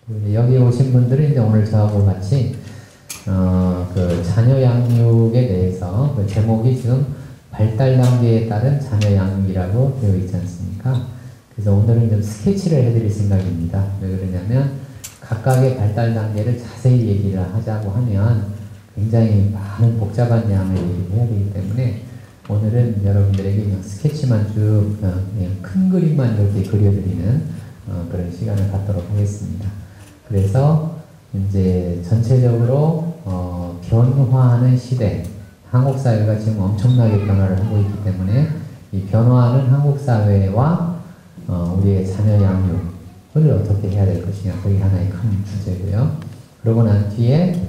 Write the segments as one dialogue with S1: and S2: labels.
S1: 여기 오신 분들은 이제 오늘 저하고 같이 그 자녀 양육에 대해서 그 제목이 지금 발달 단계에 따른 자녀 양육이라고 되어 있지 않습니까? 그래서 오늘은 좀 스케치를 해드릴 생각입니다. 왜 그러냐면 각각의 발달 단계를 자세히 얘기를 하자고 하면 굉장히 많은 복잡한 양을 얘기해야 되기 때문에 오늘은 여러분들에게 그냥 스케치만 쭉 그냥 큰 그림만 이렇게 그려드리는 그런 시간을 갖도록 하겠습니다. 그래서 이제 전체적으로 변화하는 시대, 한국 사회가 지금 엄청나게 변화를 하고 있기 때문에 이 변화하는 한국 사회와 우리의 자녀 양육을 어떻게 해야 될 것이냐, 그게 하나의 큰 주제고요. 그러고 난 뒤에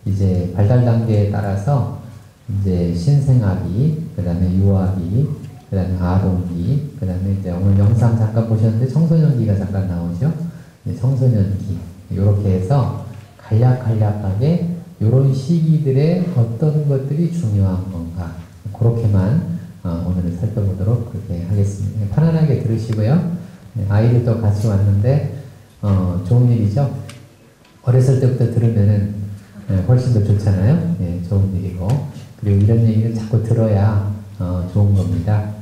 S1: 이제 발달 단계에 따라서 이제 신생아기, 그 다음에 유아기, 그 다음에 아동기, 그 다음에 이제 오늘 영상 잠깐 보셨는데 청소년기가 잠깐 나오죠. 청소년기, 이렇게 해서 간략하게 이런 시기들의 어떤 것들이 중요한 건가, 그렇게만 오늘은 살펴보도록 그렇게 하겠습니다. 편안하게 들으시고요. 아이들도 같이 왔는데 좋은 일이죠. 어렸을 때부터 들으면은 훨씬 더 좋잖아요. 예, 좋은 일이고, 그리고 이런 얘기를 자꾸 들어야 좋은 겁니다.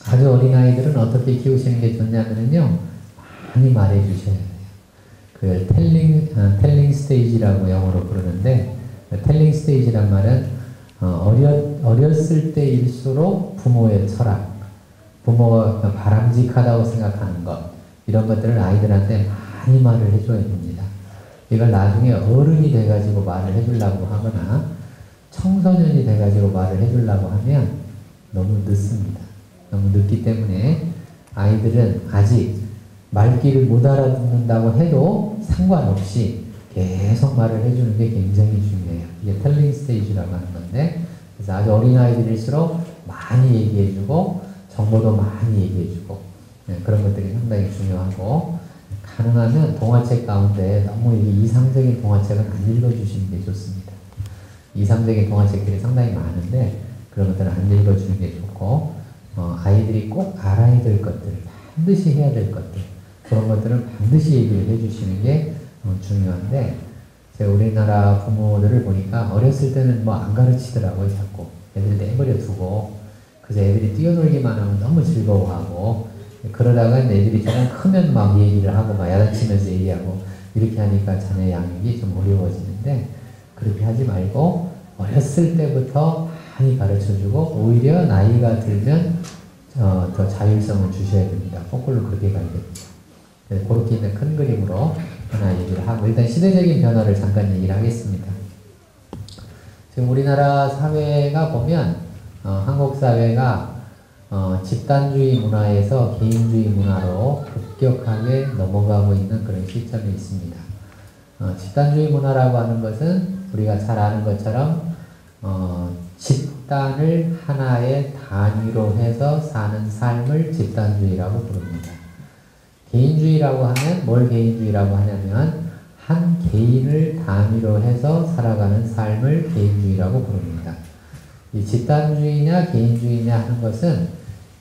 S1: 아주 어린 아이들은 어떻게 키우시는 게 좋냐면요, 많이 말해 주셔야 돼요. 그 텔링 스테이지라고 영어로 부르는데, 텔링 스테이지란 말은 어렸을 때일수록 부모의 철학, 부모가 바람직하다고 생각하는 것, 이런 것들을 아이들한테 많이 말을 해줘야 됩니다. 이걸 나중에 어른이 돼가지고 말을 해주려고 하거나 청소년이 돼가지고 말을 해주려고 하면 너무 늦습니다. 너무 늦기 때문에 아이들은 아직 말귀를 못 알아듣는다고 해도 상관없이 계속 말을 해주는 게 굉장히 중요해요. 이게 텔링 스테이지라고 하는 건데, 그래서 아주 어린 아이들일수록 많이 얘기해주고 정보도 많이 얘기해주고 그런 것들이 상당히 중요하고, 가능하면 동화책 가운데 너무 이상적인 동화책은 안 읽어주시는 게 좋습니다. 이상적인 동화책들이 상당히 많은데 그런 것들은 안 읽어주는 게 좋고, 아이들이 꼭 알아야 될 것들, 반드시 해야 될 것들, 그런 것들은 반드시 얘기를 해주시는 게 중요한데, 제가 우리나라 부모들을 보니까 어렸을 때는 뭐 안 가르치더라고요. 자꾸 애들 내버려 두고, 그래서 애들이 뛰어놀기만 하면 너무 즐거워하고, 그러다가 애들이 조금 크면 막 얘기를 하고 막 야단치면서 얘기하고 이렇게 하니까 자녀 양육이 좀 어려워지는데, 그렇게 하지 말고 어렸을 때부터 많이 가르쳐주고 오히려 나이가 들면 더 자율성을 주셔야 됩니다. 거꾸로 그렇게 가야 됩니다. 그렇게 있는 큰 그림으로 하나 얘기를 하고, 일단 시대적인 변화를 잠깐 얘기를 하겠습니다. 지금 우리나라 사회가 보면 한국 사회가 집단주의 문화에서 개인주의 문화로 급격하게 넘어가고 있는 그런 시점이 있습니다. 집단주의 문화라고 하는 것은 우리가 잘 아는 것처럼 집단을 하나의 단위로 해서 사는 삶을 집단주의라고 부릅니다. 개인주의라고 하면 뭘 개인주의라고 하냐면 한 개인을 단위로 해서 살아가는 삶을 개인주의라고 부릅니다. 이 집단주의냐 개인주의냐 하는 것은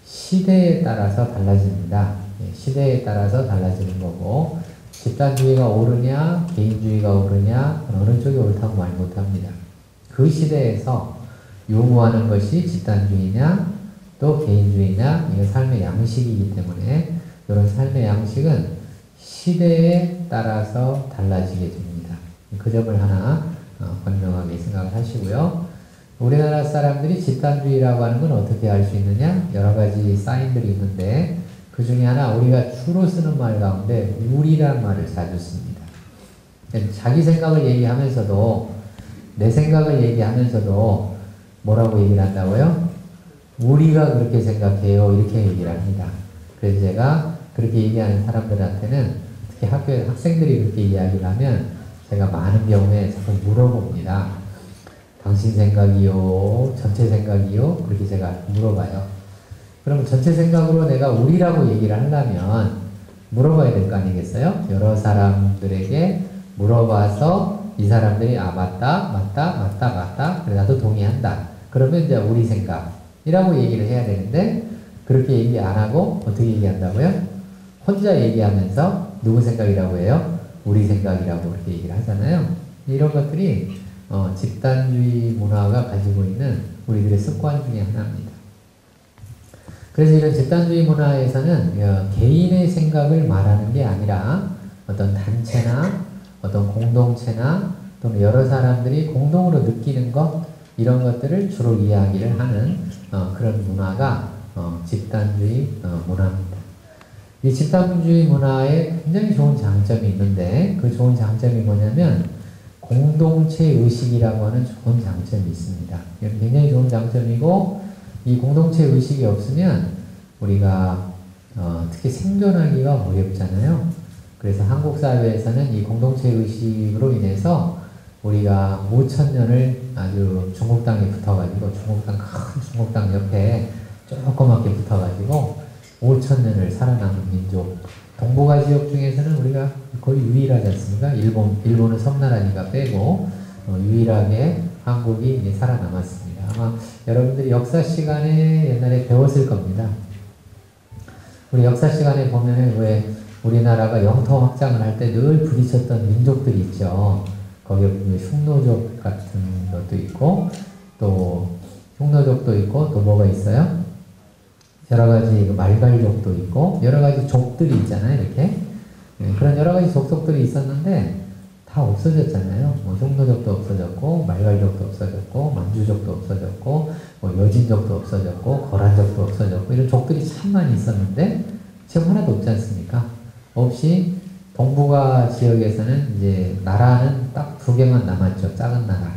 S1: 시대에 따라서 달라집니다. 시대에 따라서 달라지는 거고, 집단주의가 옳으냐 개인주의가 옳으냐 어느 쪽이 옳다고 말 못합니다. 그 시대에서 요구하는 것이 집단주의냐 또 개인주의냐, 이게 삶의 양식이기 때문에 이런 삶의 양식은 시대에 따라서 달라지게 됩니다. 그 점을 하나 분명하게 생각을 하시고요. 우리나라 사람들이 집단주의라고 하는 건 어떻게 알 수 있느냐? 여러 가지 사인들이 있는데, 그 중에 하나, 우리가 주로 쓰는 말 가운데 우리란 말을 자주 씁니다. 자기 생각을 얘기하면서도, 내 생각을 얘기하면서도 뭐라고 얘기를 한다고요? 우리가 그렇게 생각해요, 이렇게 얘기를 합니다. 그래서 제가 그렇게 얘기하는 사람들한테는, 특히 학교에 학생들이 그렇게 이야기를 하면 제가 많은 경우에 자꾸 물어봅니다. 당신 생각이요? 전체 생각이요? 그렇게 제가 물어봐요. 그럼 전체 생각으로 내가 우리라고 얘기를 하려면 물어봐야 될 거 아니겠어요? 여러 사람들에게 물어봐서 이 사람들이 맞다. 그래 나도 동의한다. 그러면 이제 우리 생각이라고 얘기를 해야 되는데, 그렇게 얘기 안 하고 어떻게 얘기한다고요? 혼자 얘기하면서 누구 생각이라고 해요? 우리 생각이라고 그렇게 얘기를 하잖아요. 이런 것들이 집단주의 문화가 가지고 있는 우리들의 습관 중에 하나입니다. 그래서 이런 집단주의 문화에서는 개인의 생각을 말하는 게 아니라 어떤 단체나 어떤 공동체나 또는 여러 사람들이 공동으로 느끼는 것, 이런 것들을 주로 이야기를 하는 그런 문화가 집단주의 문화입니다. 이 집단주의 문화에 굉장히 좋은 장점이 있는데, 그 좋은 장점이 뭐냐면 공동체 의식이라고 하는 좋은 장점이 있습니다. 이건 굉장히 좋은 장점이고, 이 공동체 의식이 없으면 우리가 특히 생존하기가 어렵잖아요. 그래서 한국 사회에서는 이 공동체 의식으로 인해서 우리가 5,000년을 아주 중국 땅에 붙어가지고, 큰 중국 땅 옆에 조그맣게 붙어가지고 5,000년을 살아남은 민족. 동북아 지역 중에서는 우리가 거의 유일하지 않습니까? 일본은 섬나라니까 빼고 유일하게 한국이 살아남았습니다. 아마 여러분들이 역사 시간에 옛날에 배웠을 겁니다. 우리 역사 시간에 보면은 왜 우리나라가 영토 확장을 할 때 늘 부딪혔던 민족들이 있죠. 거기에 흉노족 같은 것도 있고, 또 흉노족도 있고, 또 뭐가 있어요? 여러 가지 말갈족도 있고, 여러 가지 족들이 있잖아요, 이렇게. 그런 여러 가지 족속들이 있었는데 다 없어졌잖아요. 뭐 흉노족도 없어졌고, 말갈족도 없어졌고, 만주족도 없어졌고, 뭐 여진족도 없어졌고, 거란족도 없어졌고, 이런 족들이 참 많이 있었는데 지금 하나도 없지 않습니까? 없이 동북아 지역에서는 이제 나라는 딱 두 개만 남았죠. 작은 나라.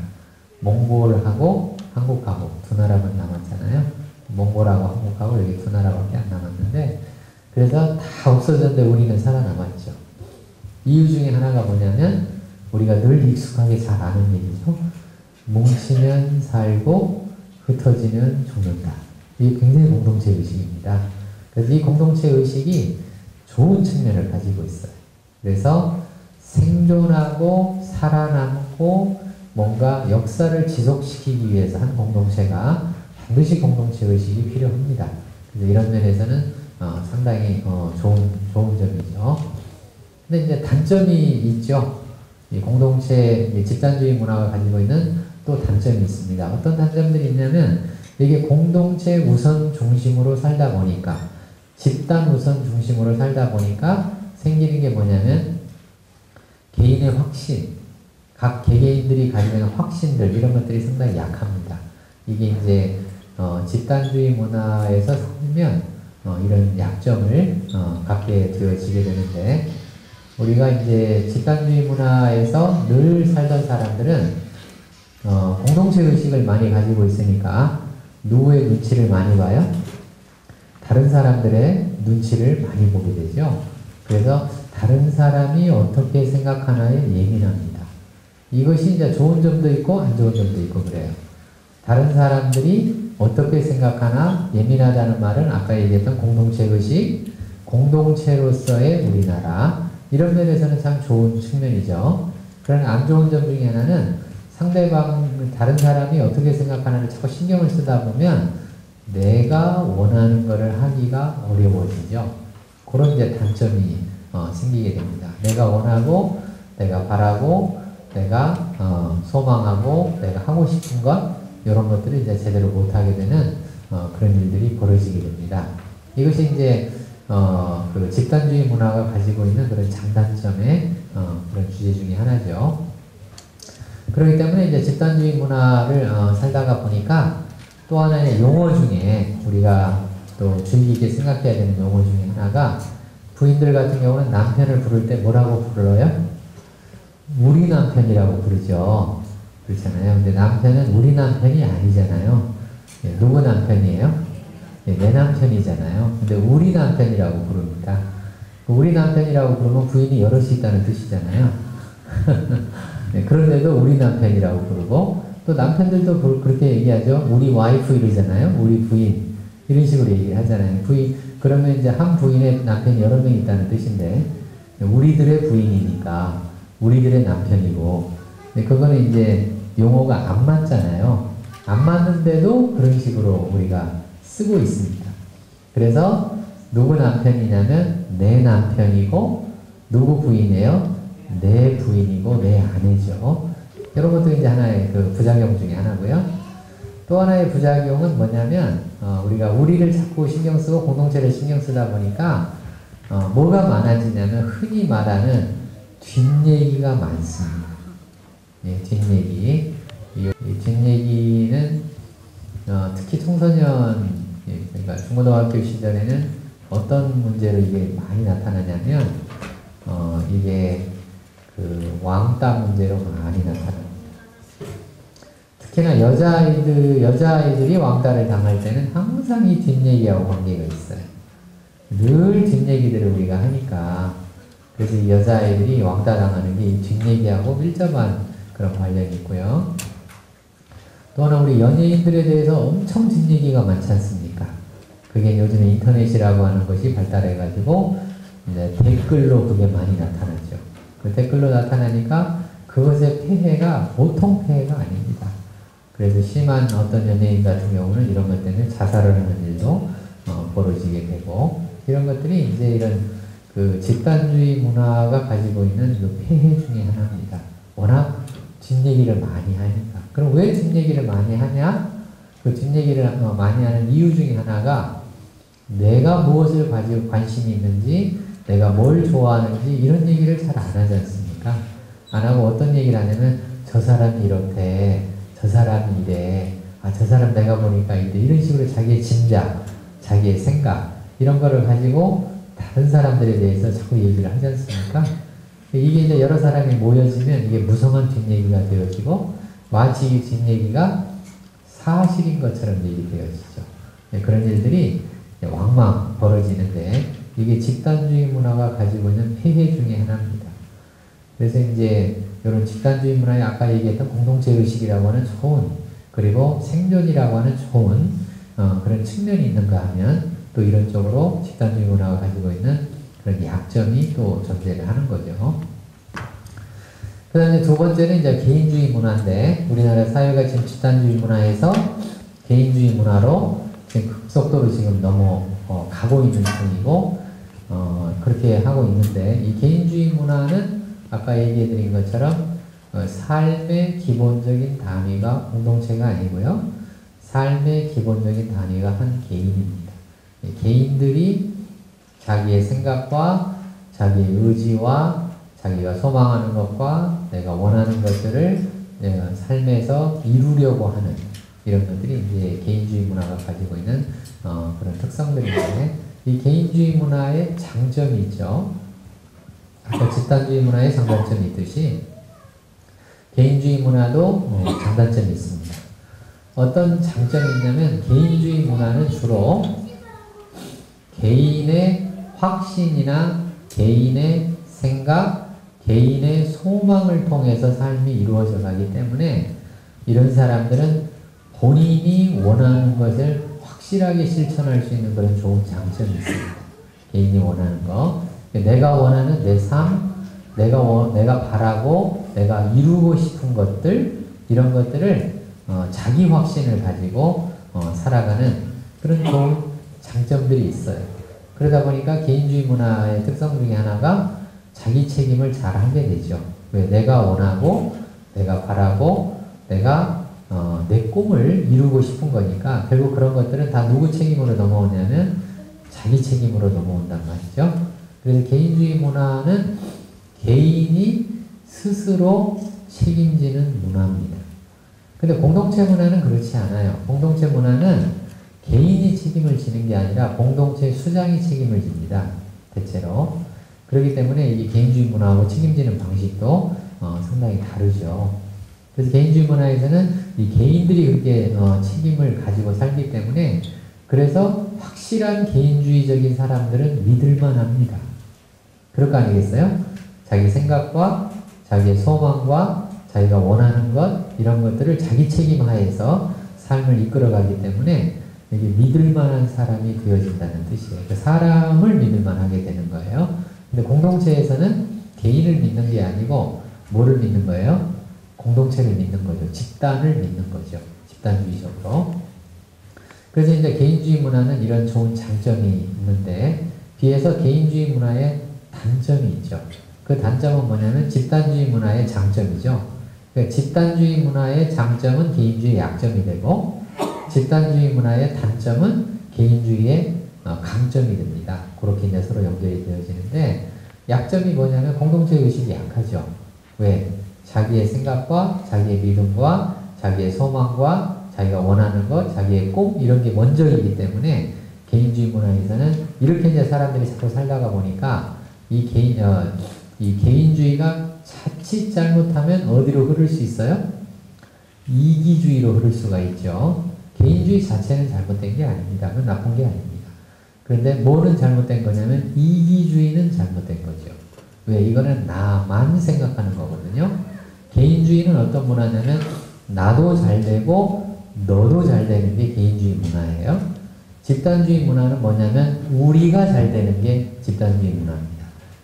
S1: 몽골하고 한국하고 두 나라만 남았잖아요. 몽골하고 한국하고 여기 두 나라밖에 안 남았는데, 그래서 다 없어졌는데 우리는 살아남았죠. 이유 중에 하나가 뭐냐면 우리가 늘 익숙하게 잘 아는 얘기죠. 뭉치면 살고 흩어지면 죽는다. 이게 굉장히 공동체 의식입니다. 그래서 이 공동체 의식이 좋은 측면을 가지고 있어요. 그래서 생존하고 살아남고 뭔가 역사를 지속시키기 위해서 한 공동체가 반드시 공동체 의식이 필요합니다. 그래서 이런 면에서는 상당히 좋은 점이죠. 근데 이제 단점이 있죠. 이 공동체, 집단주의 문화가 가지고 있는 또 단점이 있습니다. 어떤 단점들이 있냐면, 이게 공동체 우선 중심으로 살다 보니까, 집단 우선 중심으로 살다 보니까 생기는 게 뭐냐면 개인의 확신, 각 개개인들이 가지고 있는 확신들, 이런 것들이 상당히 약합니다. 이게 이제 집단주의 문화에서 살면 이런 약점을 갖게 되어지게 되는데, 우리가 이제 집단주의 문화에서 늘 살던 사람들은 공동체 의식을 많이 가지고 있으니까 누구의 눈치를 많이 봐요? 다른 사람들의 눈치를 많이 보게 되죠. 그래서 다른 사람이 어떻게 생각하나에 예민합니다. 이것이 이제 좋은 점도 있고 안 좋은 점도 있고 그래요. 다른 사람들이 어떻게 생각하나 예민하다는 말은 아까 얘기했던 공동체 의식, 공동체로서의 우리나라, 이런 면에서는 참 좋은 측면이죠. 그러나 안 좋은 점 중에 하나는 다른 사람이 어떻게 생각하나를 자꾸 신경을 쓰다 보면 내가 원하는 것을 하기가 어려워지죠. 그런 이제 단점이 생기게 됩니다. 내가 원하고, 내가 바라고, 내가 소망하고, 내가 하고 싶은 것, 이런 것들을 이제 제대로 못하게 되는 그런 일들이 벌어지게 됩니다. 이것이 이제 그 집단주의 문화가 가지고 있는 그런 장단점의 그런 주제 중에 하나죠. 그렇기 때문에 이제 집단주의 문화를 살다가 보니까 또 하나의 용어 중에 우리가 또 주의 깊게 생각해야 되는 용어 중에 하나가, 부인들 같은 경우는 남편을 부를 때 뭐라고 불러요? 우리 남편이라고 부르죠. 그렇잖아요. 근데 남편은 우리 남편이 아니잖아요. 누구 남편이에요? 내 남편이잖아요. 근데 우리 남편이라고 부릅니다. 우리 남편이라고 부르면 부인이 여럿이 있다는 뜻이잖아요. 네, 그런데도 우리 남편이라고 부르고, 또 남편들도 그렇게 얘기하죠. 우리 와이프 이러잖아요. 우리 부인. 이런 식으로 얘기를 하잖아요. 그러면 이제 한 부인의 남편이 여러 명 있다는 뜻인데, 우리들의 부인이니까 우리들의 남편이고, 그거는 이제 용어가 안 맞잖아요. 안 맞는데도 그런 식으로 우리가 쓰고 있습니다. 그래서 누구 남편이냐면 내 남편이고, 누구 부인이에요? 내 부인이고 내 아내죠. 이런 것도 이제 하나의 그 부작용 중에 하나고요. 또 하나의 부작용은 뭐냐면 우리가 우리를 자꾸 신경 쓰고 공동체를 신경 쓰다 보니까 뭐가 많아지냐면 흔히 말하는 뒷얘기가 많습니다. 예, 뒷얘기. 이 뒷얘기는 특히 청소년, 그러니까 중고등학교 시절에는 어떤 문제로 이게 많이 나타나냐면 이게 그 왕따 문제로 많이 나타납니다. 특히나 여자아이들이 왕따를 당할 때는 항상 이 뒷얘기하고 관계가 있어요. 늘 뒷얘기들을 우리가 하니까. 그래서 이 여자아이들이 왕따 당하는 게 이 뒷얘기하고 밀접한 그런 관련이 있고요. 또 하나 우리 연예인들에 대해서 엄청 뒷얘기가 많지 않습니까? 그게 요즘에 인터넷이라고 하는 것이 발달해가지고 이제 댓글로 그게 많이 나타나죠. 그 댓글로 나타나니까 그것의 폐해가 보통 폐해가 아닙니다. 그래서 심한 어떤 연예인 같은 경우는 이런 것 때문에 자살을 하는 일도 벌어지게 되고, 이런 것들이 이제 이런 그 집단주의 문화가 가지고 있는 그 폐해 중에 하나입니다. 워낙 뒷얘기를 많이 하니까. 그럼 왜 뒷얘기를 많이 하냐? 그 뒷얘기를 많이 하는 이유 중에 하나가 내가 무엇을 가지고 관심이 있는지, 내가 뭘 좋아하는지 이런 얘기를 잘 안 하지 않습니까? 안 하고 어떤 얘기를 하냐면 저 사람이 이렇대, 저 사람이 이래, 저 사람 내가 보니까 이래, 이런 식으로 자기의 짐작, 자기의 생각 이런 거를 가지고 다른 사람들에 대해서 자꾸 얘기를 하지 않습니까? 이게 이제 여러 사람이 모여지면 이게 무성한 뒷얘기가 되어지고 마치 이 뒷얘기가 사실인 것처럼 얘기되어지죠. 그런 일들이 왕왕 벌어지는데 이게 집단주의 문화가 가지고 있는 폐해 중에 하나입니다. 그래서 이제 이런 집단주의 문화에 아까 얘기했던 공동체 의식이라고 하는 좋은, 그리고 생존이라고 하는 좋은 그런 측면이 있는가 하면 또 이런 쪽으로 집단주의 문화가 가지고 있는 그런 약점이 또 존재를 하는 거죠. 그 다음에 두 번째는 이제 개인주의 문화인데, 우리나라 사회가 지금 집단주의 문화에서 개인주의 문화로 지금 급속도로 지금 가고 있는 중이고, 그렇게 하고 있는데, 이 개인주의 문화는 아까 얘기해 드린 것처럼 삶의 기본적인 단위가 공동체가 아니고요. 삶의 기본적인 단위가 한 개인입니다. 개인들이 자기의 생각과 자기의 의지와 자기가 소망하는 것과 내가 원하는 것들을 내가 삶에서 이루려고 하는 이런 것들이 이제 개인주의 문화가 가지고 있는 그런 특성들인데, 이 개인주의 문화의 장점이 있죠. 아까 집단주의 문화의 장단점이 있듯이 개인주의 문화도 장단점이 있습니다. 어떤 장점이 있냐면, 개인주의 문화는 주로 개인의 확신이나 개인의 생각, 개인의 소망을 통해서 삶이 이루어져 가기 때문에 이런 사람들은 본인이 원하는 것을 확실하게 실천할 수 있는 그런 좋은 장점이 있습니다. 개인이 원하는 거, 내가 원하는 내 삶, 내가 바라고 내가 이루고 싶은 것들, 이런 것들을 자기 확신을 가지고 살아가는 그런 좋은 장점들이 있어요. 그러다 보니까 개인주의 문화의 특성 중에 하나가 자기 책임을 잘 하게 되죠. 왜? 내가 원하고 내가 바라고 내가 내 꿈을 이루고 싶은 거니까 결국 그런 것들은 다 누구 책임으로 넘어오냐면 자기 책임으로 넘어온단 말이죠. 그래서 개인주의 문화는 개인이 스스로 책임지는 문화입니다. 근데 공동체 문화는 그렇지 않아요. 공동체 문화는 개인이 책임을 지는 게 아니라 공동체 수장이 책임을 집니다. 대체로. 그렇기 때문에 이 개인주의 문화하고 책임지는 방식도 상당히 다르죠. 그래서 개인주의 문화에서는 이 개인들이 그렇게 책임을 가지고 살기 때문에, 그래서 확실한 개인주의적인 사람들은 믿을만 합니다. 그럴 거 아니겠어요? 자기 생각과 자기의 소망과 자기가 원하는 것, 이런 것들을 자기 책임 하에서 삶을 이끌어가기 때문에 이게 믿을만한 사람이 되어진다는 뜻이에요. 그 사람을 믿을만하게 되는 거예요. 근데 공동체에서는 개인을 믿는 게 아니고 뭐를 믿는 거예요? 공동체를 믿는 거죠. 집단을 믿는 거죠. 집단주의적으로. 그래서 이제 개인주의 문화는 이런 좋은 장점이 있는데, 비해서 개인주의 문화에 단점이 있죠. 그 단점은 뭐냐면 집단주의 문화의 장점이죠. 그러니까 집단주의 문화의 장점은 개인주의의 약점이 되고 집단주의 문화의 단점은 개인주의의 강점이 됩니다. 그렇게 이제 서로 연결이 되어지는데 약점이 뭐냐면 공동체 의식이 약하죠. 왜? 자기의 생각과 자기의 믿음과 자기의 소망과 자기가 원하는 것, 자기의 꿈 이런 게 먼저이기 때문에 개인주의 문화에서는 이렇게 이제 사람들이 자꾸 살다가 보니까 이 개인주의가 자칫 잘못하면 어디로 흐를 수 있어요? 이기주의로 흐를 수가 있죠. 개인주의 자체는 잘못된 게 아닙니다. 그건 나쁜 게 아닙니다. 그런데 뭐는 잘못된 거냐면 이기주의는 잘못된 거죠. 왜? 이거는 나만 생각하는 거거든요. 개인주의는 어떤 문화냐면 나도 잘 되고 너도 잘 되는 게 개인주의 문화예요. 집단주의 문화는 뭐냐면 우리가 잘 되는 게 집단주의 문화입니다.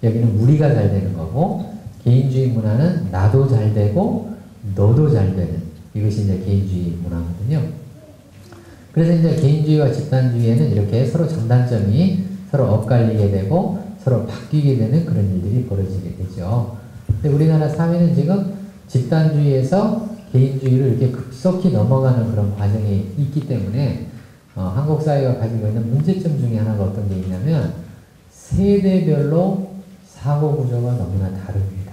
S1: 여기는 우리가 잘 되는 거고 개인주의 문화는 나도 잘 되고 너도 잘 되는 이것이 이제 개인주의 문화거든요. 그래서 이제 개인주의와 집단주의에는 이렇게 서로 장단점이 서로 엇갈리게 되고 서로 바뀌게 되는 그런 일들이 벌어지게 되죠. 근데 우리나라 사회는 지금 집단주의에서 개인주의를 이렇게 급속히 넘어가는 그런 과정이 있기 때문에 한국 사회가 가지고 있는 문제점 중에 하나가 어떤 게 있냐면 세대별로 사고 구조가 너무나 다릅니다.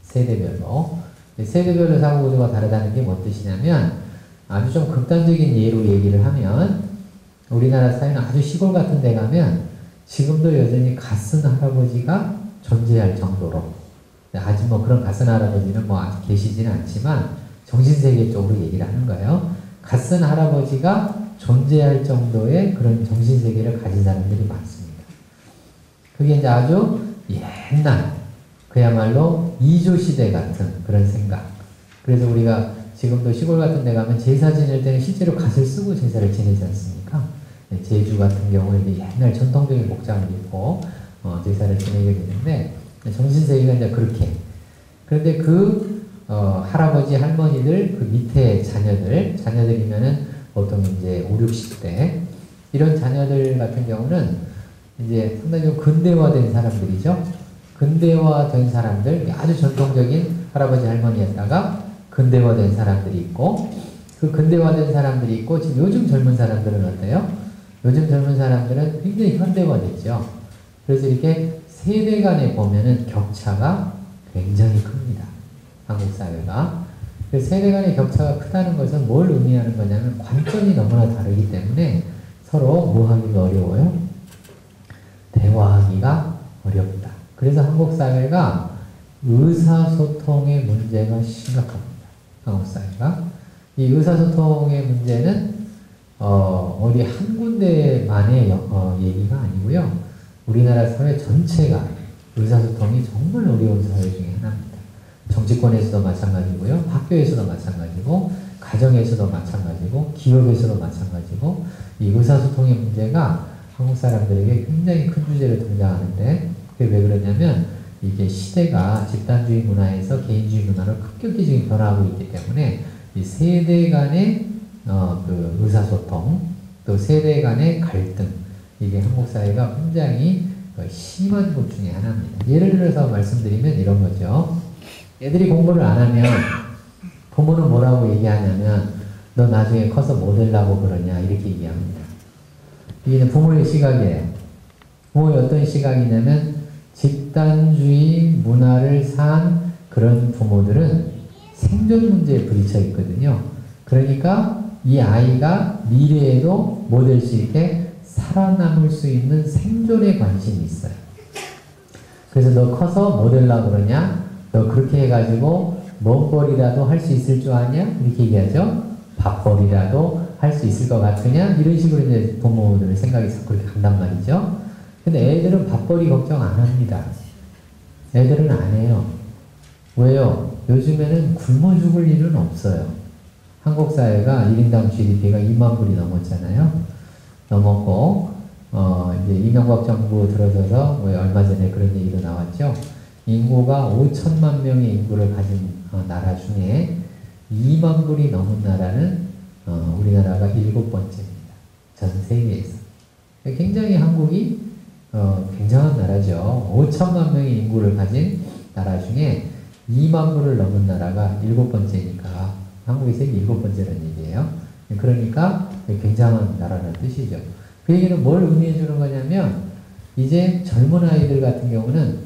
S1: 세대별로. 세대별로 사고 구조가 다르다는 게 뭔 뜻이냐면 아주 좀 극단적인 예로 얘기를 하면 우리나라 사회는 아주 시골 같은 데 가면 지금도 여전히 갓쓴 할아버지가 존재할 정도로 아직 뭐 그런 갓쓴 할아버지는 뭐 아직 계시지는 않지만 정신세계 쪽으로 얘기를 하는 거예요. 갓쓴 할아버지가 존재할 정도의 그런 정신세계를 가진 사람들이 많습니다. 그게 이제 아주 옛날 그야말로 이조시대 같은 그런 생각. 그래서 우리가 지금도 시골 같은 데 가면 제사 지낼 때는 실제로 갓을 쓰고 제사를 지내지 않습니까? 제주 같은 경우에 옛날 전통적인 복장을 입고 제사를 지내게 되는데 정신세계가 이제 그렇게. 그런데 할아버지, 할머니들, 그 밑에 자녀들이면은 보통 이제 5, 60대 이런 자녀들 같은 경우는 이제 상당히 좀 근대화된 사람들이죠. 근대화된 사람들, 아주 전통적인 할아버지, 할머니였다가 근대화된 사람들이 있고 그 근대화된 사람들이 있고 지금 요즘 젊은 사람들은 어때요? 요즘 젊은 사람들은 굉장히 현대화됐죠. 그래서 이렇게 세대 간에 보면은 격차가 굉장히 큽니다. 한국 사회가. 그래서 세대 간의 격차가 크다는 것은 뭘 의미하는 거냐면 관점이 너무나 다르기 때문에 서로 뭐 하기가 어려워요? 대화하기가 어렵다. 그래서 한국 사회가 의사소통의 문제가 심각합니다. 한국 사회가. 이 의사소통의 문제는 어디 한 군데만의 얘기가 아니고요. 우리나라 사회 전체가 의사소통이 정말 어려운 사회 중에 하나입니다. 정치권에서도 마찬가지고요. 학교에서도 마찬가지고 가정에서도 마찬가지고 기업에서도 마찬가지고 이 의사소통의 문제가 한국 사람들에게 굉장히 큰 주제로 등장하는데 그게 왜 그러냐면 이게 시대가 집단주의 문화에서 개인주의 문화로 급격히 지금 변화하고 있기 때문에 이 세대 간의 그 의사소통 또 세대 간의 갈등 이게 한국 사회가 굉장히 심한 것 중에 하나입니다. 예를 들어서 말씀드리면 이런 거죠. 애들이 공부를 안 하면 부모는 뭐라고 얘기하냐면 너 나중에 커서 뭐 되려고 그러냐 이렇게 얘기합니다. 이게 부모의 시각이에요. 부모의 어떤 시각이냐면 집단주의 문화를 산 그런 부모들은 생존 문제에 부딪혀 있거든요. 그러니까 이 아이가 미래에도 뭐 될 수 있게 살아남을 수 있는 생존에 관심이 있어요. 그래서 너 커서 뭐 되려고 그러냐? 너 그렇게 해가지고 뭔벌이라도 할 수 있을 줄 아냐? 이렇게 얘기하죠. 밥벌이라도 할 수 있을 것 같으냐? 이런 식으로 이제 부모들의 생각이 자꾸 그렇게 간단 말이죠. 근데 애들은 밥벌이 걱정 안 합니다. 애들은 안 해요. 왜요? 요즘에는 굶어 죽을 일은 없어요. 한국 사회가 1인당 GDP가 2만 불이 넘었잖아요. 넘었고, 이제 이명박 정부 들어서서 얼마 전에 그런 얘기도 나왔죠. 인구가 5천만 명의 인구를 가진 나라 중에 2만 불이 넘은 나라는 우리나라가 7번째입니다. 전 세계에서. 굉장히 한국이 굉장한 나라죠. 5천만 명의 인구를 가진 나라 중에 2만 부를 넘은 나라가 7번째니까 한국이 세계 7번째라는 얘기예요. 그러니까 굉장한 나라라는 뜻이죠. 그 얘기는 뭘 의미해 주는 거냐면 이제 젊은 아이들 같은 경우는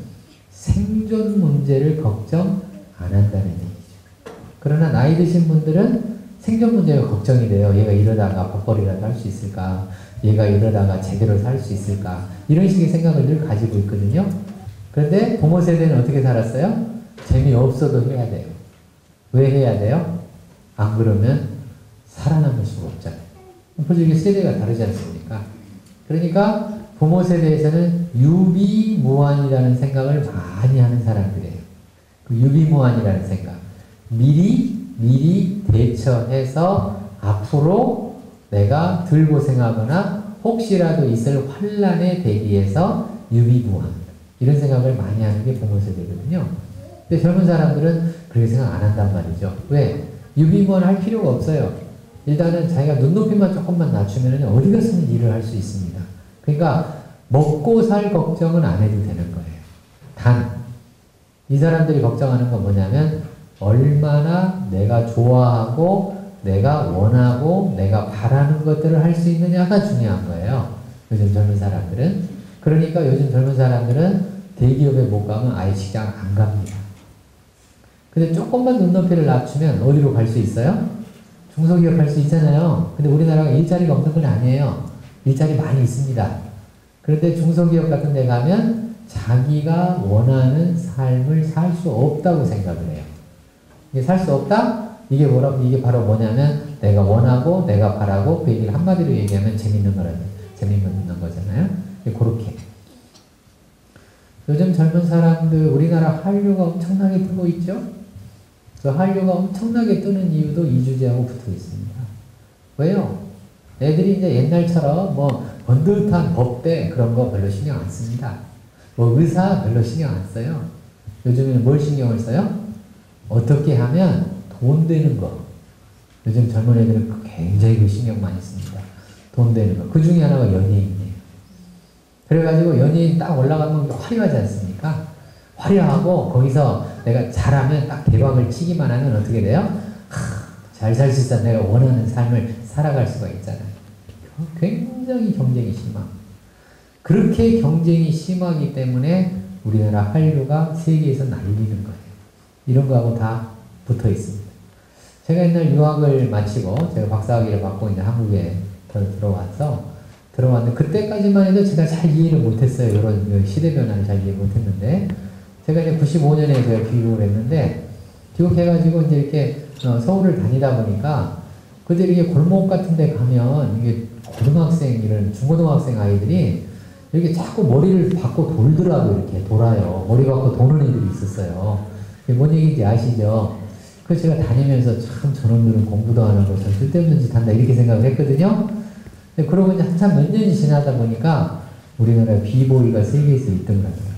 S1: 생존 문제를 걱정 안 한다는 얘기죠. 그러나 나이 드신 분들은 생존 문제가 걱정이 돼요. 얘가 이러다가 밥벌이라도 할 수 있을까? 얘가 이러다가 제대로 살 수 있을까? 이런 식의 생각을 늘 가지고 있거든요. 그런데 부모 세대는 어떻게 살았어요? 재미없어도 해야 돼요. 왜 해야 돼요? 안 그러면 살아남을 수가 없잖아요. 벌써 이게 세대가 다르지 않습니까? 그러니까 부모 세대에서는 유비무환이라는 생각을 많이 하는 사람들이에요. 그 유비무환이라는 생각. 미리 대처해서 앞으로 내가 덜 고생하거나 혹시라도 있을 환란에 대비해서 유비무환. 이런 생각을 많이 하는 게 부모 세대거든요. 근데 젊은 사람들은 그렇게 생각 안 한단 말이죠. 왜? 유비무환 할 필요가 없어요. 일단은 자기가 눈높이만 조금만 낮추면 어디 가서는 일을 할 수 있습니다. 그러니까 먹고 살 걱정은 안 해도 되는 거예요. 단, 이 사람들이 걱정하는 건 뭐냐면 얼마나 내가 좋아하고 내가 원하고 내가 바라는 것들을 할 수 있느냐가 중요한 거예요. 요즘 젊은 사람들은. 그러니까 요즘 젊은 사람들은 대기업에 못 가면 아예 시장 안 갑니다. 근데 조금만 눈높이를 낮추면 어디로 갈 수 있어요? 중소기업 갈 수 있잖아요. 근데 우리나라가 일자리가 없는 건 아니에요. 일자리 많이 있습니다. 그런데 중소기업 같은 데 가면 자기가 원하는 삶을 살 수 없다고 생각을 해요. 이게 살 수 없다? 이게 바로 뭐냐면 내가 원하고 내가 바라고 그 얘기를 한마디로 얘기하면 재밌는 거잖아요. 그렇게. 요즘 젊은 사람들 우리나라 한류가 엄청나게 뜨고 있죠? 그 한류가 엄청나게 뜨는 이유도 이 주제하고 붙어 있습니다. 왜요? 애들이 이제 옛날처럼 뭐 번듯한 법대 그런 거 별로 신경 안 씁니다. 뭐 의사 별로 신경 안 써요. 요즘에는 뭘 신경을 써요? 어떻게 하면 돈 되는 거. 요즘 젊은 애들은 굉장히 그 신경 많이 씁니다. 돈 되는 거. 그 중에 하나가 연예인이에요. 그래가지고 연예인 딱 올라가면 화려하지 않습니까? 화려하고 거기서 내가 잘하면 딱 대박을 치기만 하면 어떻게 돼요? 잘 살 수 있어. 내가 원하는 삶을 살아갈 수가 있잖아요. 굉장히 경쟁이 심합니다. 그렇게 경쟁이 심하기 때문에 우리나라 한류가 세계에서 날리는 거예요. 이런 거하고 다 붙어 있습니다. 제가 옛날 유학을 마치고 제가 박사학위를 받고 있는 한국에 들어왔는데 그때까지만 해도 제가 잘 이해를 못했어요. 이런 시대 변화를 잘 이해 못했는데 제가 이제 95년에 제가 귀국을 했는데 귀국해가지고 이제 이렇게 서울을 다니다 보니까 그들 이게 골목 같은 데 가면 이게 고등학생 이런 중고등학생 아이들이 이렇게 자꾸 머리를 받고 돌더라고. 이렇게 돌아요. 머리 받고 도는 애들이 있었어요. 이게 뭔 얘기인지 아시죠? 그래서 제가 다니면서 참 저놈들은 공부도 안 하고 참 쓸데없는 짓 한다 이렇게 생각을 했거든요. 근데 그러고 이제 한참 몇 년이 지나다 보니까 우리나라 비보이가 세계에서 1등을 하더라고요.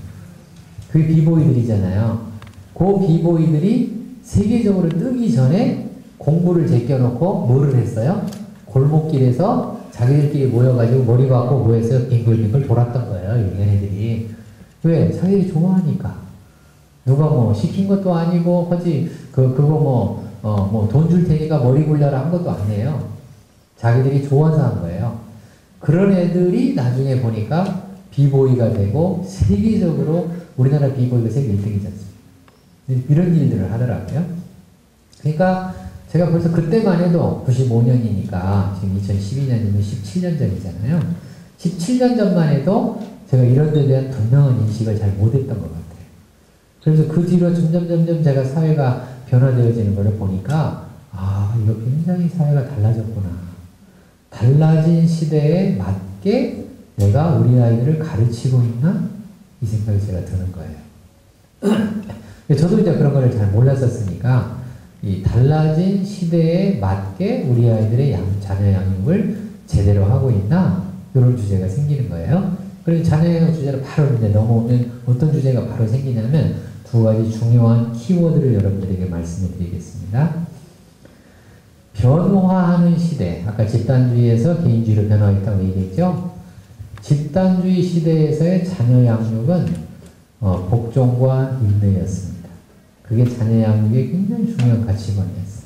S1: 그 비보이들이잖아요. 그 비보이들이 세계적으로 뜨기 전에 공부를 제껴놓고 뭐를 했어요? 골목길에서 자기들끼리 모여가지고 머리 받고 뭐해서 빙글빙글 돌았던 거예요. 얘네들이. 왜? 자기들이 좋아하니까. 누가 뭐 시킨 것도 아니고 하지 그거 돈 줄 테니까 머리 굴려라 한 것도 아니에요. 자기들이 좋아서 한 거예요. 그런 애들이 나중에 보니까 비보이가 되고 세계적으로 우리나라 비보이가 세계 1등이지 않습니까? 이런 일들을 하더라고요. 그러니까 제가 벌써 그때만 해도 95년이니까 지금 2012년이면 17년 전이잖아요. 17년 전만 해도 제가 이런 데 대한 분명한 인식을 잘 못했던 것 같아요. 그래서 그 뒤로 점점 제가 사회가 변화되어지는 걸 보니까 이거 굉장히 사회가 달라졌구나. 달라진 시대에 맞게 내가 우리 아이들을 가르치고 있나? 이 생각이 제가 드는 거예요. 저도 이제 그런 거를 잘 몰랐었으니까 이 달라진 시대에 맞게 우리 아이들의 자녀 양육을 제대로 하고 있나? 이런 주제가 생기는 거예요. 그래서 자녀 양육 주제로 바로 이제 넘어오면 어떤 주제가 바로 생기냐면 두 가지 중요한 키워드를 여러분들에게 말씀을 드리겠습니다. 변화하는 시대, 아까 집단주의에서 개인주의로 변화했다고 얘기했죠? 집단주의 시대에서의 자녀 양육은 복종과 인내였습니다. 그게 자녀 양육의 굉장히 중요한 가치관이었어요.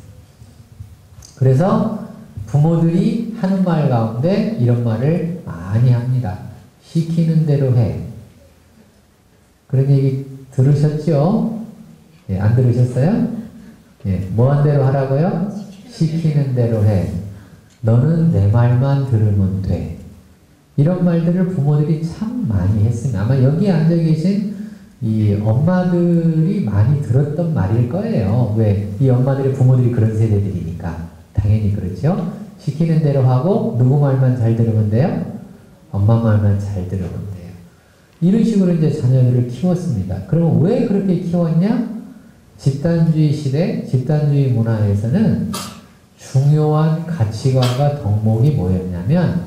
S1: 그래서 부모들이 하는 말 가운데 이런 말을 많이 합니다. 시키는 대로 해. 그런 얘기 들으셨죠? 예, 안 들으셨어요? 예, 뭐 한 대로 하라고요? 시키는 대로 해. 너는 내 말만 들으면 돼. 이런 말들을 부모들이 참 많이 했습니다. 아마 여기 앉아 계신 이 엄마들이 많이 들었던 말일 거예요. 왜? 이 엄마들의 부모들이 그런 세대들이니까. 당연히 그렇죠? 시키는 대로 하고 누구 말만 잘 들으면 돼요? 엄마 말만 잘 들으면 돼요. 이런 식으로 이제 자녀들을 키웠습니다. 그러면 왜 그렇게 키웠냐? 집단주의 시대, 집단주의 문화에서는 중요한 가치관과 덕목이 뭐였냐면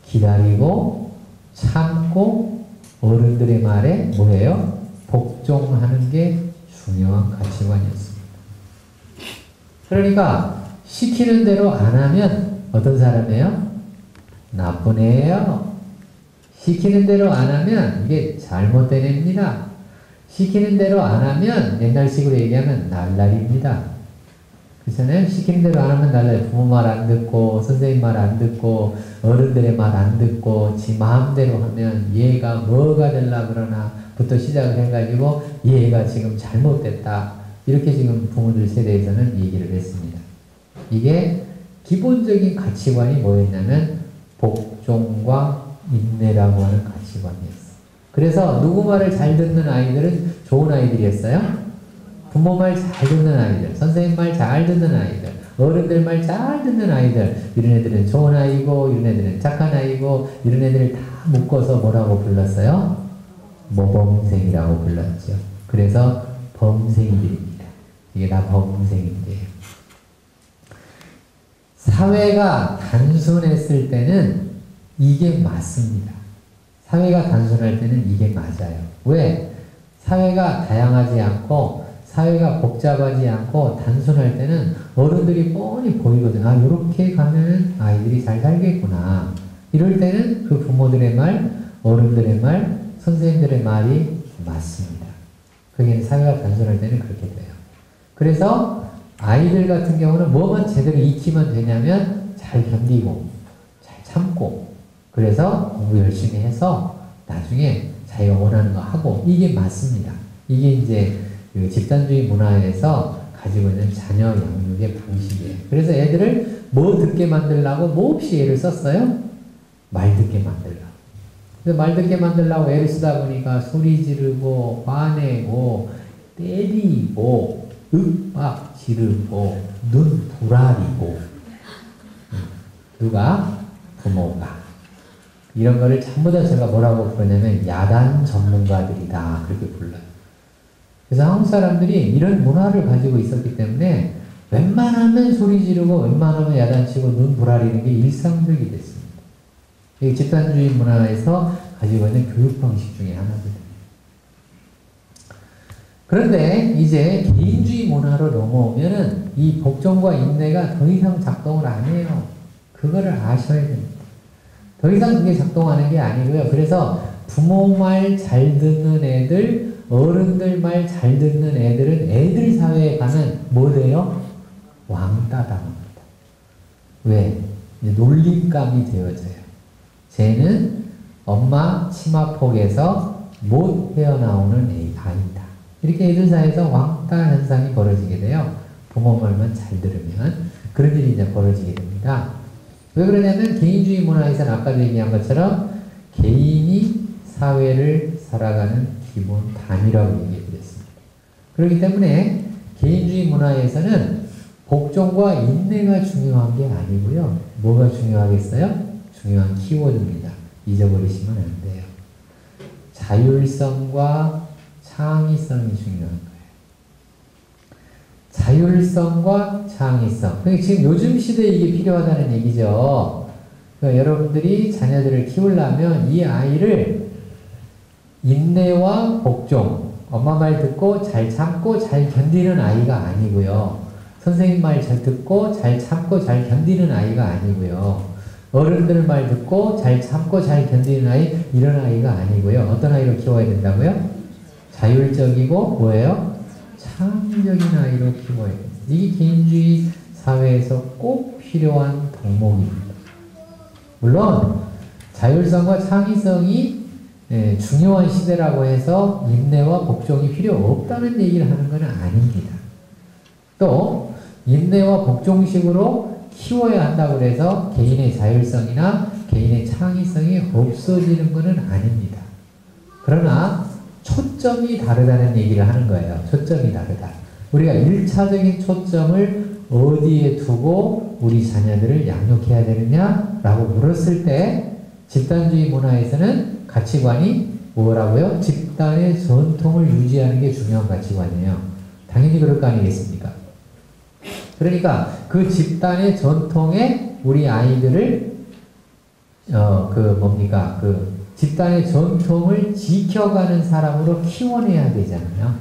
S1: 기다리고 참고 어른들의 말에 뭐예요? 복종하는 게 중요한 가치관이었습니다. 그러니까 시키는 대로 안 하면 어떤 사람이에요? 나쁜 애예요. 시키는 대로 안 하면 이게 잘못된 애입니다. 시키는 대로 안 하면 옛날식으로 얘기하면 날라리입니다. 그렇잖아요? 시키는 대로 안 하면 날라리. 부모 말 안 듣고 선생님 말 안 듣고 어른들의 말 안 듣고 지 마음대로 하면 얘가 뭐가 되려고 그러나 부터 시작을 해가지고 얘가 지금 잘못됐다. 이렇게 지금 부모들 세대에서는 얘기를 했습니다. 이게 기본적인 가치관이 뭐였냐면 복종과 인내라고 하는 가치관이었어요. 그래서 누구 말을 잘 듣는 아이들은 좋은 아이들이었어요? 부모 말 잘 듣는 아이들, 선생님 말 잘 듣는 아이들, 어른들 말 잘 듣는 아이들, 이런 애들은 좋은 아이고 이런 애들은 착한 아이고 이런 애들을 다 묶어서 뭐라고 불렀어요? 모범생이라고 불렀죠. 그래서 범생이들입니다. 이게 다 범생이들이에요. 사회가 단순했을 때는 이게 맞습니다. 사회가 단순할 때는 이게 맞아요. 왜? 사회가 다양하지 않고 사회가 복잡하지 않고 단순할 때는 어른들이 뻔히 보이거든요. 아, 이렇게 가면 아이들이 잘 살겠구나. 이럴 때는 그 부모들의 말, 어른들의 말, 선생님들의 말이 맞습니다. 그게 사회가 단순할 때는 그렇게 돼요. 그래서 아이들 같은 경우는 뭐만 제대로 익히면 되냐면 잘 견디고 잘 참고 그래서 공부 열심히 해서 나중에 자기가 원하는 거 하고 이게 맞습니다. 이게 이제 그 집단주의 문화에서 가지고 있는 자녀 양육의 방식이에요. 그래서 애들을 뭐 듣게 만들려고 뭐 없이 애를 썼어요? 말 듣게 만들려고. 그래서 말 듣게 만들려고 애를 쓰다 보니까 소리 지르고 화내고 때리고 윽박 지르고 눈 부라리고 누가? 부모가. 이런 거를 전부 다 제가 뭐라고 부르냐면 야단 전문가들이다 그렇게 불러요. 그래서 한국 사람들이 이런 문화를 가지고 있었기 때문에 웬만하면 소리 지르고 웬만하면 야단치고 눈 부라리는 게 일상적이 됐습니다. 이게 집단주의 문화에서 가지고 있는 교육 방식 중에 하나거든요. 그런데 이제 개인주의 문화로 넘어오면은 이 복종과 인내가 더 이상 작동을 안 해요. 그거를 아셔야 됩니다. 더 이상 그게 작동하는 게 아니고요. 그래서 부모 말 잘 듣는 애들, 어른들 말 잘 듣는 애들은 애들 사회에 가면 뭐 돼요? 왕따 당합니다. 왜? 놀림감이 되어져요. 쟤는 엄마 치마폭에서 못 헤어나오는 아이다. 이렇게 애들 사이에서 왕따 현상이 벌어지게 돼요. 부모 말만 잘 들으면 그런 일이 이제 벌어지게 됩니다. 왜 그러냐면 개인주의 문화에서는 아까도 얘기한 것처럼 개인이 사회를 살아가는 기본 단위라고 얘기해 드렸습니다. 그렇기 때문에 개인주의 문화에서는 복종과 인내가 중요한 게 아니고요. 뭐가 중요하겠어요? 중요한 키워드입니다. 잊어버리시면 안 돼요. 자율성과 창의성이 중요한 거예요. 자율성과 창의성. 그러니까 지금 요즘 시대에 이게 필요하다는 얘기죠. 그러니까 여러분들이 자녀들을 키우려면 이 아이를 인내와 복종, 엄마 말 듣고 잘 참고 잘 견디는 아이가 아니고요. 선생님 말 잘 듣고 잘 참고 잘 견디는 아이가 아니고요. 어른들 말 듣고 잘 참고 잘 견디는 아이, 이런 아이가 아니고요. 어떤 아이로 키워야 된다고요? 자율적이고 뭐예요? 창의적인 아이로 키워야 돼요. 이게 개인주의 사회에서 꼭 필요한 덕목입니다. 물론 자율성과 창의성이 중요한 시대라고 해서 인내와 복종이 필요 없다는 얘기를 하는 건 아닙니다. 또 인내와 복종식으로 키워야 한다고 해서 개인의 자율성이나 개인의 창의성이 없어지는 것은 아닙니다. 그러나 초점이 다르다는 얘기를 하는 거예요. 초점이 다르다. 우리가 1차적인 초점을 어디에 두고 우리 자녀들을 양육해야 되느냐라고 물었을 때 집단주의 문화에서는 가치관이 뭐라고요? 집단의 전통을 유지하는 게 중요한 가치관이에요. 당연히 그럴 거 아니겠습니까? 그러니까 그 집단의 전통에 우리 아이들을 집단의 전통을 지켜가는 사람으로 키워내야 되잖아요.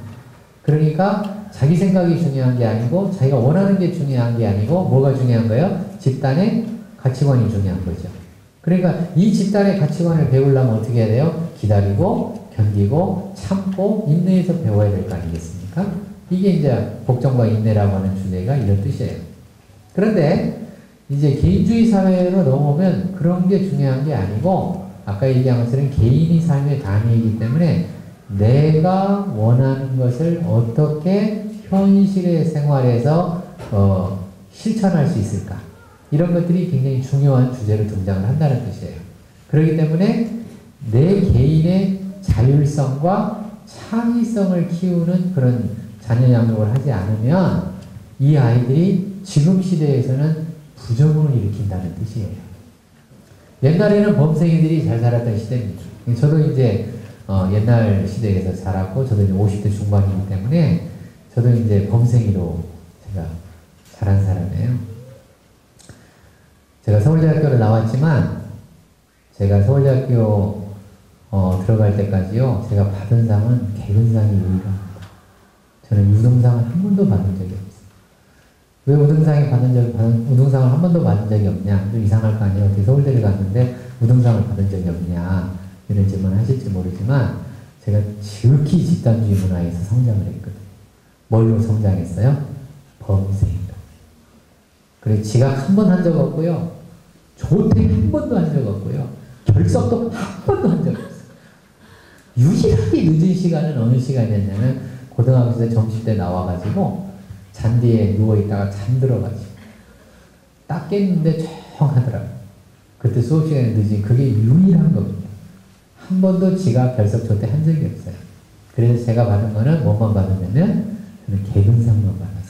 S1: 그러니까 자기 생각이 중요한 게 아니고 자기가 원하는 게 중요한 게 아니고 뭐가 중요한 거예요? 집단의 가치관이 중요한 거죠. 그러니까 이 집단의 가치관을 배우려면 어떻게 해야 돼요? 기다리고 견디고 참고 인내해서 배워야 될 거 아니겠습니까? 이게 이제 복종과 인내라고 하는 주제가 이런 뜻이에요. 그런데 이제 개인주의 사회로 넘어오면 그런 게 중요한 게 아니고 아까 얘기한 것처럼 개인이 삶의 단위이기 때문에 내가 원하는 것을 어떻게 현실의 생활에서 실천할 수 있을까? 이런 것들이 굉장히 중요한 주제로 등장을 한다는 뜻이에요. 그렇기 때문에 내 개인의 자율성과 창의성을 키우는 그런 자녀 양육을 하지 않으면 이 아이들이 지금 시대에서는 부정을 일으킨다는 뜻이에요. 옛날에는 범생이들이 잘 살았던 시대입니다. 저도 이제 옛날 시대에서 자랐고 저도 이제 50대 중반이기 때문에 저도 이제 범생이로 제가 자란 사람이에요. 제가 서울대학교를 나왔지만 제가 서울대학교 들어갈 때까지요 제가 받은 상은 개근상이 유일합니다. 저는 우등상을 한 번도 받은 적이 없어요. 왜 우등상을 한 번도 받은 적이 없냐? 좀 이상할 거 아니에요. 어떻게 서울대를 갔는데 우등상을 받은 적이 없냐? 이런 질문 하실지 모르지만 제가 지극히 집단주의 문화에서 성장을 했거든요. 뭘로 성장했어요? 범생이로. 그래 지각 한 번 한 적 없고요. 조퇴 한 번도 한 적 없고요. 결석도 한 번도 한 적 없어요. 유일하게 늦은 시간은 어느 시간이었냐면 고등학교 때 점심 때 나와가지고 잔디에 누워있다가 잠들어가지고 딱 깼는데 조용하더라고요. 그때 수업 시간이 늦은 그게 유일한 겁니다. 한 번도 지각, 결석, 조퇴 한 적이 없어요. 그래서 제가 받은 거는 뭐만 받았냐면 저는 개근상만 받았습니다.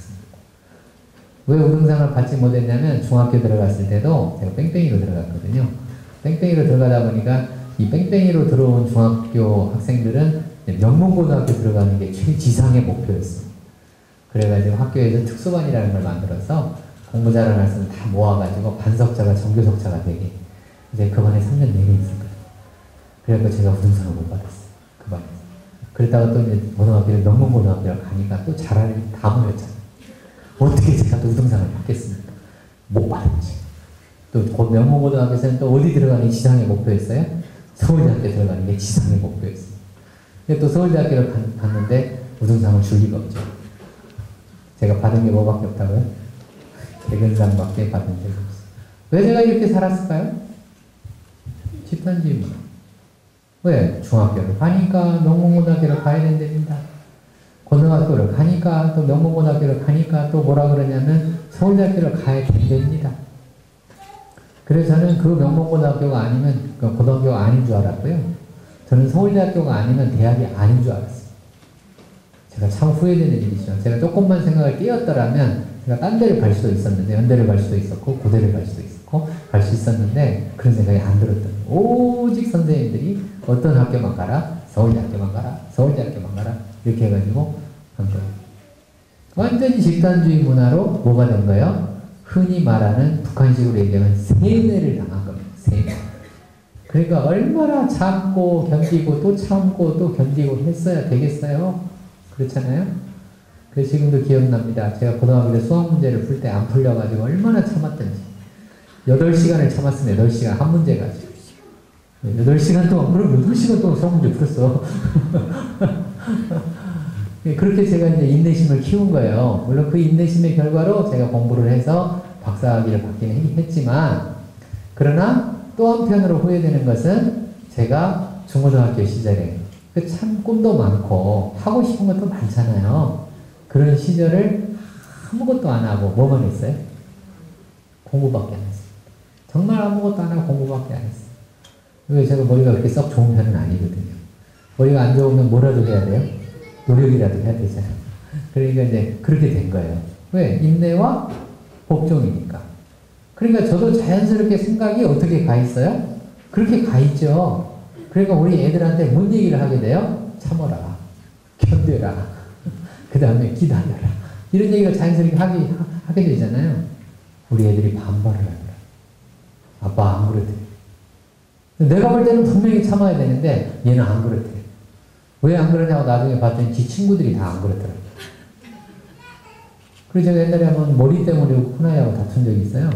S1: 왜 우등상을 받지 못했냐면 중학교 들어갔을 때도 제가 뺑뺑이로 들어갔거든요. 뺑뺑이로 들어가다 보니까 이 뺑뺑이로 들어온 중학교 학생들은 명문고등학교 들어가는 게 최지상의 목표였습니다. 그래가지고 학교에서 특수반이라는 걸 만들어서 공부 잘하는 학생을 다 모아가지고 반석자가 정교석자가 되게 이제 그 반에 3년 내내 있었거든요. 그래서 제가 우등상을 못 받았어요. 그 반에서. 그러다가 또 이제 고등학교를 명문고등학교를 가니까 또 잘하는 게 다 모였잖아요. 어떻게 제가 또 우등상을 받겠습니까? 못 받았지. 또 명문고등학교에서는 또 어디 들어가는 게 지상의 목표였어요? 서울대학교 들어가는 게 지상의 목표였어요. 근데 또 서울대학교를 갔는데 우등상을 줄 리가 없죠. 제가 받은 게 뭐밖에 없다고요? 개근상밖에 받은 적이 없어요. 왜 제가 이렇게 살았을까요? 집단주의 문화. 왜? 중학교를 가니까 명문고등학교를 가야 된답니다. 고등학교를 가니까 또 명문고등학교를 가니까 또 뭐라 그러냐면 서울대학교를 가야 된답니다. 그래서 저는 그 명문고등학교가 아니면 고등학교가 아닌 줄 알았고요. 저는 서울대학교가 아니면 대학이 아닌 줄 알았어요. 제가 참 후회되는 일이죠. 제가 조금만 생각을 띄었더라면 제가 딴 데를 갈 수도 있었는데 연대를 갈 수도 있었고 고대를 갈 수도 있었고 갈 수 있었는데 그런 생각이 안 들었던 거예요. 오직 선생님들이 어떤 학교만 가라, 서울대학교만 가라, 서울대학교만 가라 이렇게 해가지고 한 거예요. 완전히 집단주의 문화로 뭐가 된 거예요? 흔히 말하는 북한식으로 얘기하면 세뇌를 당한 겁니다. 세뇌. 그러니까 얼마나 참고 견디고 또 참고 또 견디고 했어야 되겠어요? 그렇잖아요? 그래서 지금도 기억납니다. 제가 고등학교 때 수학 문제를 풀 때 안 풀려가지고 얼마나 참았던지. 8시간을 참았으면 8시간 한 문제 가지고. 8시간 동안, 그럼 8시간 동안 수학 문제 풀었어. 그렇게 제가 이제 인내심을 키운 거예요. 물론 그 인내심의 결과로 제가 공부를 해서 박사학위를 받기는 했지만, 그러나 또 한편으로 후회되는 것은 제가 중고등학교 시절에 참 꿈도 많고 하고 싶은 것도 많잖아요. 그런 시절을 아무것도 안 하고 뭐만 했어요? 공부밖에 안 했어요. 정말 아무것도 안 하고 공부밖에 안 했어요. 왜 제가 머리가 그렇게 썩 좋은 편은 아니거든요. 머리가 안 좋으면 뭐라도 해야 돼요? 노력이라도 해야 되잖아요. 그러니까 이제 그렇게 된 거예요. 왜? 인내와 복종이니까. 그러니까 저도 자연스럽게 생각이 어떻게 가 있어요? 그렇게 가 있죠. 그러니까 우리 애들한테 뭔 얘기를 하게 돼요? 참아라. 견뎌라. 그 다음에 기다려라. 이런 얘기가 자연스럽게 하게 되잖아요. 우리 애들이 반발을 하더라. 아빠 안 그렇대. 내가 볼 때는 분명히 참아야 되는데 얘는 안 그렇대. 왜 안 그러냐고 나중에 봤더니 지 친구들이 다 안 그렇더라고요. 그래서 제가 옛날에 한번 머리 때문에 큰아이하고 다툰 적이 있어요.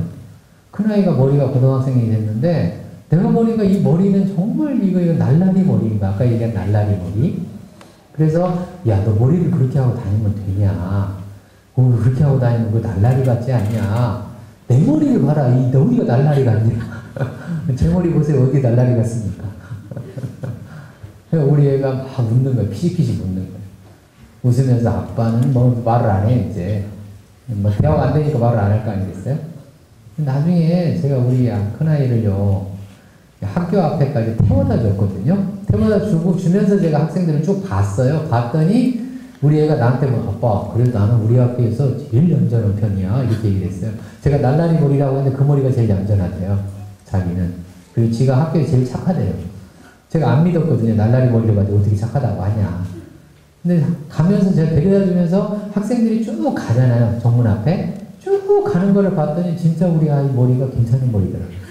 S1: 큰아이가 머리가 고등학생이 됐는데 내가 보니까 이 머리는 정말 이거 날라리 머리인가? 아까 얘기한 날라리 머리. 그래서 야, 너 머리를 그렇게 하고 다니면 되냐? 그렇게 하고 다니면 그 날라리 같지 않냐? 내 머리를 봐라. 이 머리가 날라리 같냐? 제 머리 보세요. 어디 날라리 같습니까? 우리 애가 막 웃는 거예요. 피식피식 웃는 거예요. 웃으면서 아빠는 뭐 말을 안 해, 이제. 뭐 대화가 안 되니까 말을 안 할 거 아니겠어요? 나중에 제가 우리 큰아이를요, 학교 앞에까지 태워다 줬거든요. 태워다 주면서 제가 학생들을 쭉 봤어요. 봤더니 우리 애가 나한테 뭐, 아빠, 그래도 나는 우리 학교에서 제일 얌전한 편이야. 이렇게 얘기를 했어요. 제가 날라리 머리라고 했는데 그 머리가 제일 얌전하대요. 자기는. 그리고 지가 학교에 제일 착하대요. 제가 안 믿었거든요. 날라리 머리를 가지고 어떻게 착하다고 하냐. 근데 가면서 제가 데려다 주면서 학생들이 쭉 가잖아요. 정문 앞에. 쭉 가는 거를 봤더니 진짜 우리 아이 머리가 괜찮은 머리더라고요.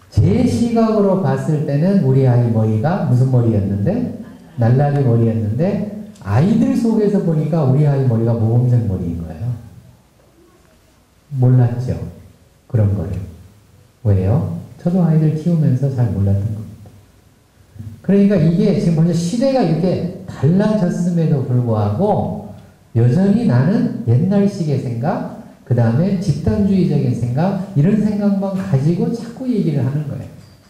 S1: 제 시각으로 봤을 때는 우리 아이 머리가 무슨 머리였는데? 날라리 머리였는데 아이들 속에서 보니까 우리 아이 머리가 모범생 머리인 거예요. 몰랐죠. 그런 거를. 왜요? 저도 아이들 키우면서 잘 몰랐던 겁니다. 그러니까 이게 지금 벌써 시대가 이렇게 달라졌음에도 불구하고 여전히 나는 옛날식의 생각, 그 다음에 집단주의적인 생각, 이런 생각만 가지고 자꾸 얘기를 하는 거예요.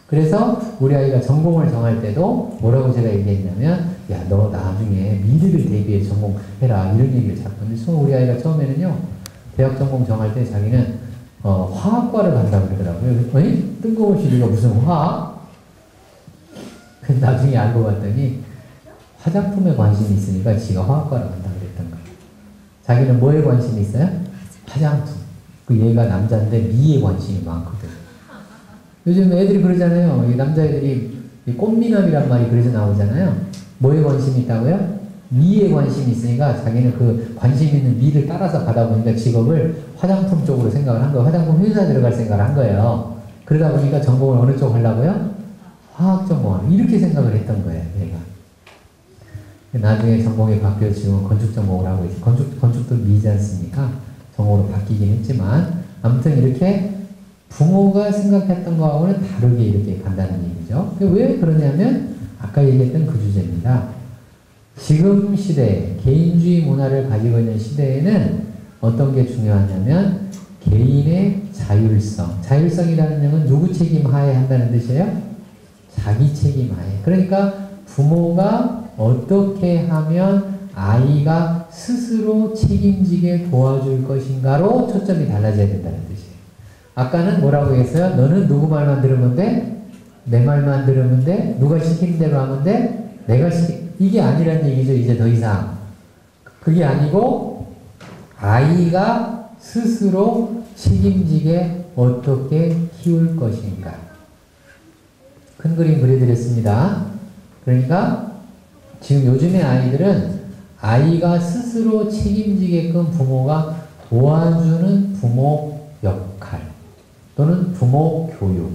S1: 그래서 우리 아이가 전공을 정할 때도 뭐라고 제가 얘기했냐면, 야, 너 나중에 미래를 대비해 전공해라. 이런 얘기를 자꾸. 근데 우리 아이가 처음에는요, 대학 전공 정할 때 자기는 화학과를 간다고 그러더라고요. 어이? 뜬금없이 네가 무슨 화학? 나중에 알고 봤더니 화장품에 관심이 있으니까 지가 화학과를 간다고 그랬던 거예요. 자기는 뭐에 관심이 있어요? 화장품. 그 얘가 남자인데 미에 관심이 많거든. 요즘 애들이 그러잖아요. 이 남자애들이 이 꽃미남이란 말이 그래서 나오잖아요. 뭐에 관심이 있다고요? 미에 관심이 있으니까 자기는 그 관심 있는 미를 따라서 가다 보니까 직업을 화장품 쪽으로 생각을 한 거예요. 화장품 회사 들어갈 생각을 한 거예요. 그러다 보니까 전공을 어느 쪽 하려고요? 화학 전공을. 이렇게 생각을 했던 거예요, 얘가. 나중에 전공이 바뀌어 지금 건축 전공을 하고 있어요. 건축도 미지 않습니까? 전공으로 바뀌긴 했지만, 아무튼 이렇게 부모가 생각했던 거하고는 다르게 이렇게 간다는 얘기죠. 왜 그러냐면, 아까 얘기했던 그 주제입니다. 지금 시대, 개인주의 문화를 가지고 있는 시대에는 어떤 게 중요하냐면, 개인의 자율성. 자율성이라는 점은 누구 책임 하에 한다는 뜻이에요? 자기 책임 하에. 그러니까 부모가 어떻게 하면 아이가 스스로 책임지게 도와줄 것인가로 초점이 달라져야 된다는 뜻이에요. 아까는 뭐라고 했어요? 너는 누구 말만 들으면 돼? 내 말만 들으면 돼? 누가 시키는 대로 하면 돼? 내가 이게 아니란 얘기죠. 이제 더 이상. 그게 아니고 아이가 스스로 책임지게 어떻게 키울 것인가. 큰 그림 그려드렸습니다. 그러니까 지금 요즘의 아이들은 아이가 스스로 책임지게끔 부모가 도와주는 부모 역할 또는 부모 교육,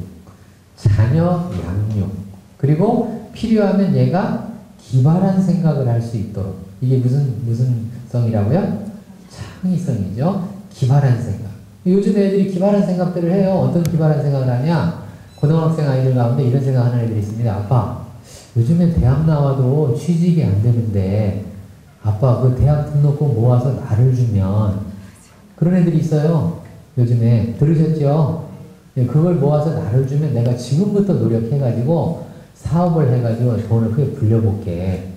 S1: 자녀 양육, 그리고 필요하면 얘가 기발한 생각을 할 수 있도록. 이게 무슨 성이라고요? 창의성이죠. 기발한 생각. 요즘 애들이 기발한 생각들을 해요. 어떤 기발한 생각을 하냐? 고등학생 아이들 가운데 이런 생각하는 애들이 있습니다. 아빠, 요즘에 대학 나와도 취직이 안 되는데 아빠 그 대학 등록금 모아서 나를 주면 그런 애들이 있어요. 요즘에 들으셨죠? 예, 그걸 모아서 나를 주면 내가 지금부터 노력해가지고 사업을 해가지고 돈을 크게 불려볼게.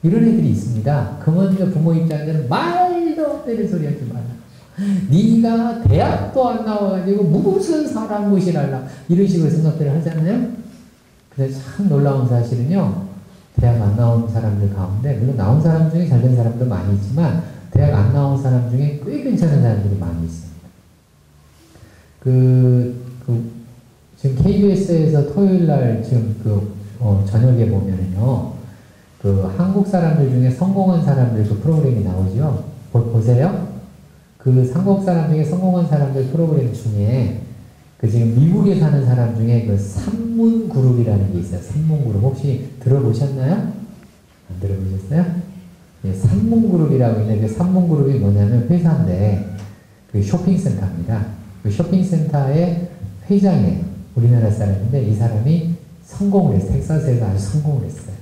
S1: 이런 애들이 있습니다. 그러면 부모 입장에서는 말도 안 되는 소리 하지 마라. 네가 대학도 안 나와가지고 무슨 사람 무시하려 이런 식으로 생각들을 하잖아요. 근데 참 놀라운 사실은요. 대학 안 나온 사람들 가운데 물론 나온 사람 중에 잘된 사람도 많이 있지만 대학 안 나온 사람 중에 꽤 괜찮은 사람들이 많이 있습니다. 지금 KBS에서 토요일날 지금 저녁에 보면은요, 한국 사람들 중에 성공한 사람들 그 프로그램이 나오죠. 보세요. 그 한국 사람 중에 성공한 사람들 프로그램 중에 지금 미국에 사는 사람 중에 그 산문그룹이라는 게 있어요. 산문그룹 혹시 들어보셨나요? 안 들어보셨어요? 예, 산문그룹이라고 있는데 그 산문그룹이 뭐냐면 회사인데 그 쇼핑센터입니다. 그 쇼핑센터의 회장이에요. 우리나라 사람인데 이 사람이 성공을 했어요. 텍사스에서 아주 성공을 했어요.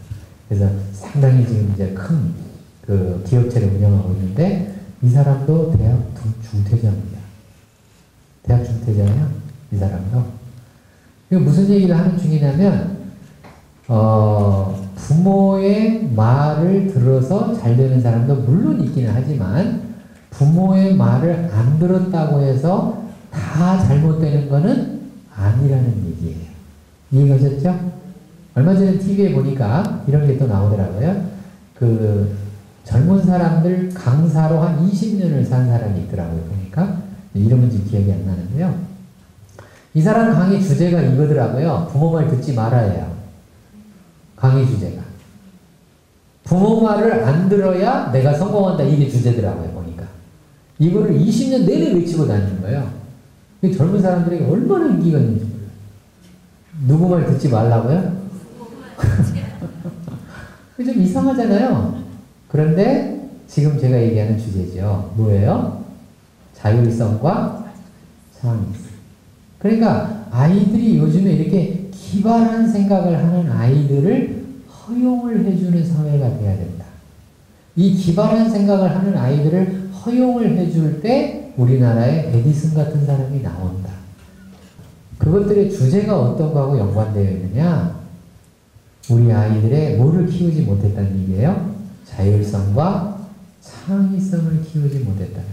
S1: 그래서 상당히 지금 이제 큰 그 기업체를 운영하고 있는데 이 사람도 대학 중퇴자입니다. 대학 중퇴자예요. 이 사람도. 이거 무슨 얘기를 하는 중이냐면 부모의 말을 들어서 잘 되는 사람도 물론 있기는 하지만 부모의 말을 안 들었다고 해서 다 잘못되는 거는 아니라는 얘기예요. 이해가셨죠? 얼마 전에 TV에 보니까 이런 게 또 나오더라고요. 젊은 사람들 강사로 한 20년을 산 사람이 있더라고요. 보니까 이름은 지금 기억이 안 나는데요. 이 사람 강의 주제가 이거더라고요. 부모 말 듣지 말아야. 강의 주제가. 부모 말을 안 들어야 내가 성공한다. 이게 주제더라고요. 보니까. 이거를 20년 내내 외치고 다니는 거예요. 젊은 사람들에게 얼마나 인기가 있는지 몰라요. 누구 말 듣지 말라고요? 좀 이상하잖아요. 그런데 지금 제가 얘기하는 주제죠. 뭐예요? 자율성과 창의성. 그러니까 아이들이 요즘에 이렇게 기발한 생각을 하는 아이들을 허용을 해주는 사회가 돼야 된다. 이 기발한 생각을 하는 아이들을 허용을 해줄 때 우리나라에 에디슨 같은 사람이 나온다. 그것들의 주제가 어떤 거하고 연관되어 있느냐? 우리 아이들의 뭐를 키우지 못했다는 얘기예요? 자율성과 창의성을 키우지 못했다는